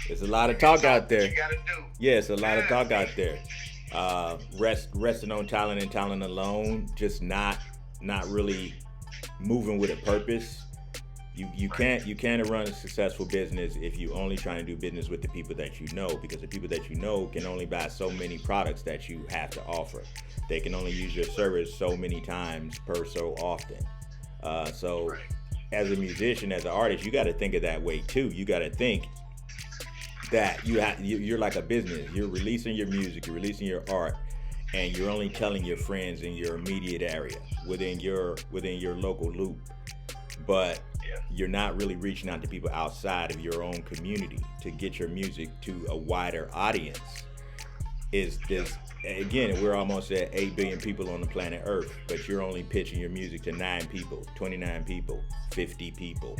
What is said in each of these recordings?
It's a lot of talk out What there. you gotta do. Yeah, it's a lot of Yeah, talk out there. Resting on talent and talent alone, just not really moving with a purpose. right, You can't run a successful business if you only trying to do business with the people that you know, because the people that you know can only buy so many products that you have to offer. They can only use your service so many times per so often. So right, as a musician, as an artist, you got to think of that way too. You got to think that you're like a business. You're releasing your music, you're releasing your art, and you're only telling your friends in your immediate area, within your local loop. But yeah, you're not really reaching out to people outside of your own community to get your music to a wider audience. Is yep, this again? We're almost at 8 billion people on the planet Earth, but you're only pitching your music to 9 people, 29 people, 50 people,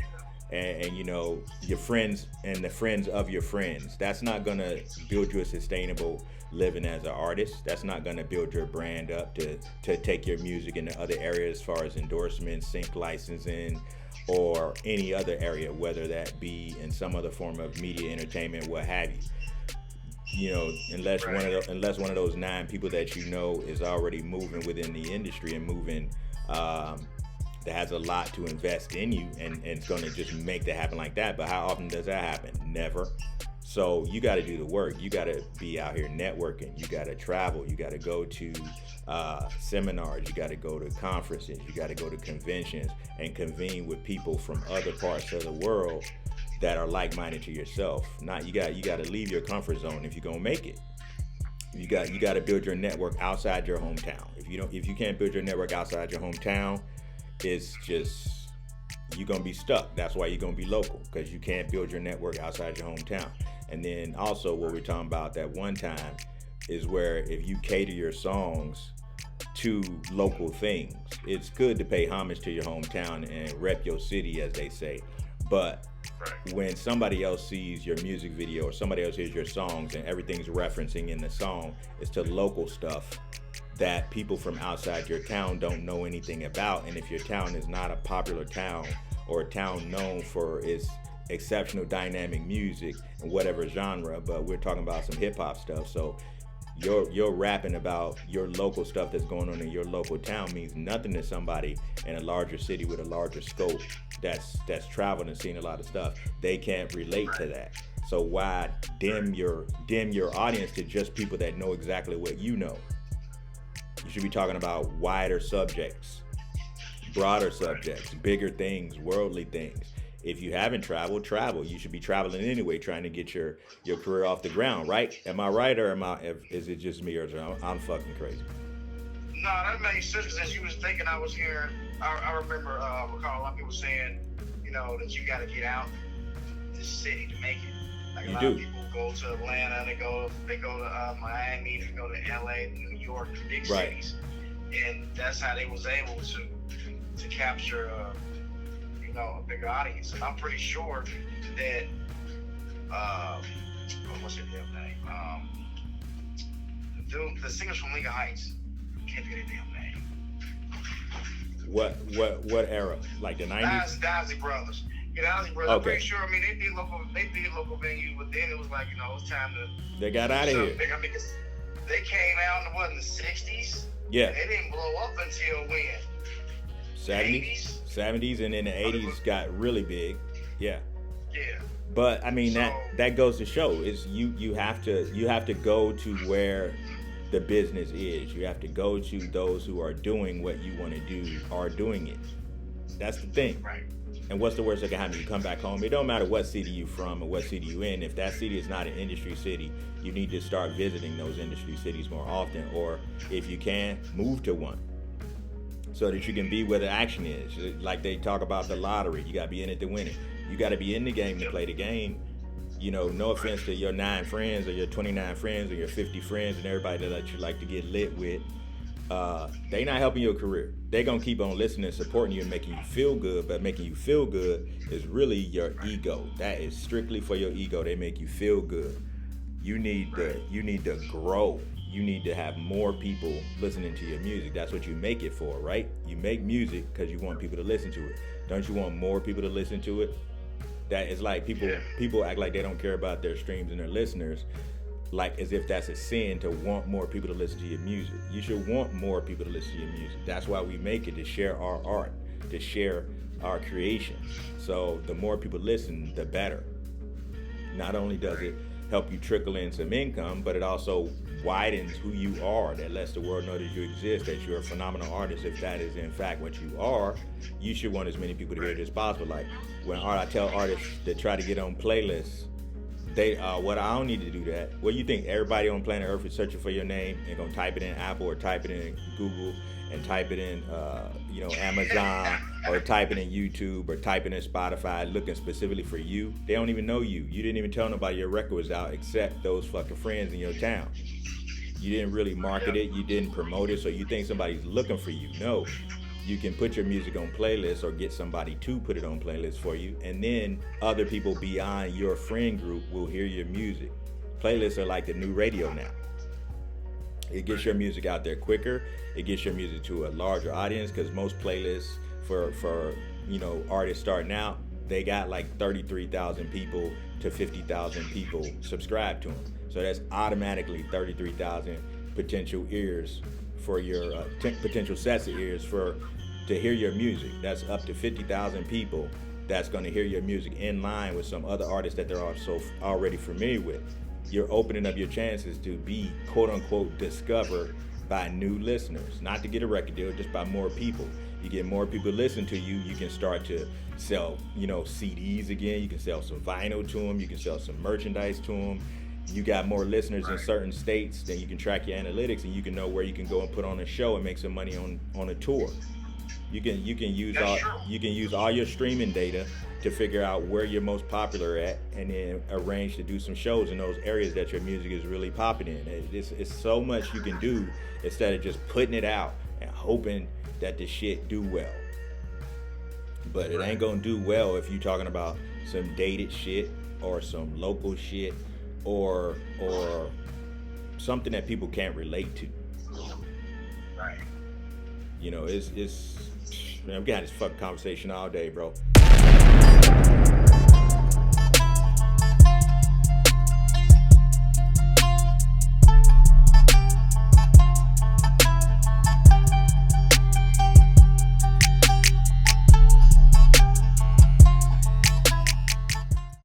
and you know your friends and the friends of your friends. That's not gonna build you a sustainable living as an artist. That's not gonna build your brand up to take your music into other areas as far as endorsements, sync licensing, or any other area, whether that be in some other form of media, entertainment, what have you. You know, right, unless one of those 9 people that you know is already moving within the industry and moving, that has a lot to invest in you, and it's going to just make that happen like that. But how often does that happen? Never. So you got to do the work. You got to be out here networking. You got to travel. You got to go to seminars. You got to go to conferences. You got to go to conventions and convene with people from other parts of the world that are like-minded to yourself. Not you got to leave your comfort zone if you're gonna make it. You got to build your network outside your hometown. If you can't build your network outside your hometown, it's just you're gonna be stuck. That's why you're gonna be local, because you can't build your network outside your hometown. And then also what we're talking about that one time is where if you cater your songs to local things, it's good to pay homage to your hometown and rep your city, as they say. But right, when somebody else sees your music video or somebody else hears your songs and everything's referencing in the song is to local stuff that people from outside your town don't know anything about. And if your town is not a popular town or a town known for its exceptional dynamic music and whatever genre, but we're talking about some hip hop stuff. So you're rapping about your local stuff that's going on in your local town means nothing to somebody in a larger city with a larger scope that's traveled and seen a lot of stuff. They can't relate to right, that. So why dim your audience to just people that know exactly what you know? You should be talking about wider subjects, broader right. subjects, bigger things, worldly things. If you haven't traveled, travel. You should be traveling anyway, trying to get your career off the ground, right? Am I right, or is it just me, or I'm fucking crazy? No, that makes sense. Because as you was thinking, I was hearing. I remember recall a lot of people saying, that you got to get out this city to make it. Like a You lot of do, people go to Atlanta, they go to Miami, they go to LA, New York, the big right? cities, and that's how they was able to capture a bigger audience. And I'm pretty sure that what's his damn name? The singers from Lincoln Heights. Can't think of their damn name. What era? Like the '90s? Dazzy Brothers. Dazzy Brothers. I'm Okay, pretty sure. I mean, they did local venue, but then it was like, it's time to they got do out of something here. big. I mean, 'cause they came out in the '60s, Yeah, and they didn't blow up until when? The '70s, '80s. '70s, and then the '80s got really big. Yeah. Yeah. But I mean So that goes to show is you have to go to where the business is. You have to go to those who are doing what you want to do are doing it. That's the thing. right, And what's the worst that can happen? You come back home. It don't matter what city you from or what city you in. If that city is not an industry city, you need to start visiting those industry cities more often. Or if you can, move to one so that you can be where the action is. Like they talk about the lottery, you gotta be in it to win it. You gotta be in the game to yep, play the game. No right, offense to your 9 friends or your 29 friends or your 50 friends and everybody that you like to get lit with. They not helping your career. They gonna keep on listening, supporting you, and making you feel good. But making you feel good is really your right, ego. That is strictly for your ego. They make you feel good. right, You need to grow. You need to have more people listening to your music. That's what you make it for, right? You make music because you want people to listen to it. Don't you want more people to listen to it? That is like people act like they don't care about their streams and their listeners, like as if that's a sin to want more people to listen to your music. You should want more people to listen to your music. That's why we make it, to share our art, to share our creations. So the more people listen, the better. Not only does it help you trickle in some income, but it also widens who you are. That lets the world know that you exist, that you're a phenomenal artist. If that is in fact what you are, you should want as many people to hear it as possible. Like when I tell artists that try to get on playlists, they what I don't need to do that. What do you think? Everybody on planet Earth is searching for your name and gonna type it in Apple or type it in Google and type it in Amazon or type it in YouTube or type it in Spotify looking specifically for you. They don't even know you. You didn't even tell nobody your record was out except those fucking friends in your town. You didn't really market it. You didn't promote it. So you think somebody's looking for you. No. You can put your music on playlists or get somebody to put it on playlists for you. And then other people beyond your friend group will hear your music. Playlists are like the new radio now. It gets your music out there quicker. It gets your music to a larger audience because most playlists for artists starting out, they got like 33,000 people to 50,000 people subscribe to them. So that's automatically 33,000 potential ears for your potential sets of ears to hear your music. That's up to 50,000 people that's going to hear your music in line with some other artists that they're also already familiar with. You're opening up your chances to be quote unquote discovered by new listeners, not to get a record deal, just by more people. You get more people listen to you, you can start to sell, CDs again. You can sell some vinyl to them. You can sell some merchandise to them. You got more listeners in certain states, then you can track your analytics and you can know where you can go and put on a show and make some money on a tour. You can use all your streaming data to figure out where you're most popular at and then arrange to do some shows in those areas that your music is really popping in. It's so much you can do instead of just putting it out and hoping that the shit do well. But it ain't gonna do well if you're talking about some dated shit or some local shit or something that people can't relate to. Right. We got this fucking conversation all day, bro.